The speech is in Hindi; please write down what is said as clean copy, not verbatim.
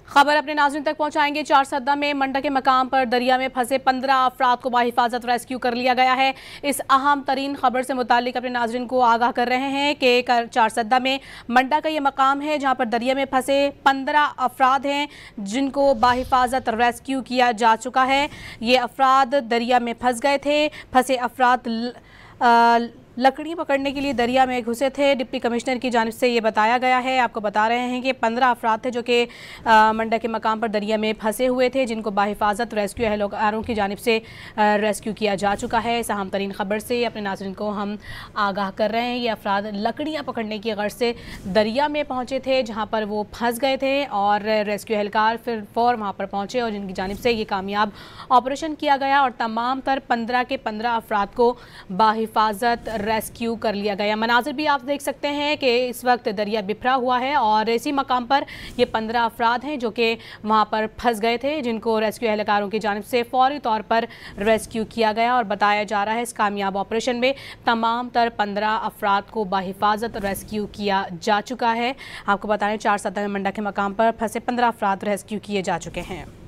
खबर अपने नाज़रीन तक पहुंचाएंगे। चारसद्दा में मंडा के मकाम पर दरिया में फंसे 15 अफराद को बाहिफाजत रेस्क्यू कर लिया गया है। इस अहम तरीन खबर से मुतालिक अपने नाज़रीन को आगाह कर रहे हैं कि चारसद्दा में मंडा का ये मकाम है जहां पर दरिया में फंसे 15 अफराद हैं जिनको बाहिफाजत रेस्क्यू किया जा चुका है। ये अफराद दरिया में फंस गए थे। फंसे अफराद लकड़ी पकड़ने के लिए दरिया में घुसे थे। डिप्टी कमिश्नर की जानिब से ये बताया गया है। आपको बता रहे हैं कि 15 अफराद थे जो कि मंडा के मकाम पर दरिया में फंसे हुए थे जिनको बाहिफाजत रेस्क्यू एहलकारों की जानिब से रेस्क्यू किया जा चुका है। इस अहम तरीन खबर से अपने नाज़रीन को हम आगाह कर रहे हैं। ये अफराद लकड़ियाँ पकड़ने की गर्ज से दरिया में पहुँचे थे जहाँ पर वो फंस गए थे और रेस्क्यू एहलकार फिर फौर वहाँ पर पहुँचे और जिनकी जानिब से ये कामयाब ऑपरेशन किया गया और तमाम तर 15 के 15 अफराद को बाहिफाजत रेस्क्यू कर लिया गया। मनाजिर भी आप देख सकते हैं कि इस वक्त दरिया बिखरा हुआ है और इसी मकाम पर ये 15 अफराद हैं जो कि वहाँ पर फंस गए थे जिनको रेस्क्यू एहलकारों की जानिब से फौरी तौर पर रेस्क्यू किया गया और बताया जा रहा है इस कामयाब ऑपरेशन में तमाम तर 15 अफराद को बाहिफाजत रेस्क्यू किया जा चुका है। आपको बताएं चारसद्दा में मंडा के मकाम पर फंसे 15 अफराद रेस्क्यू किए जा चुके हैं।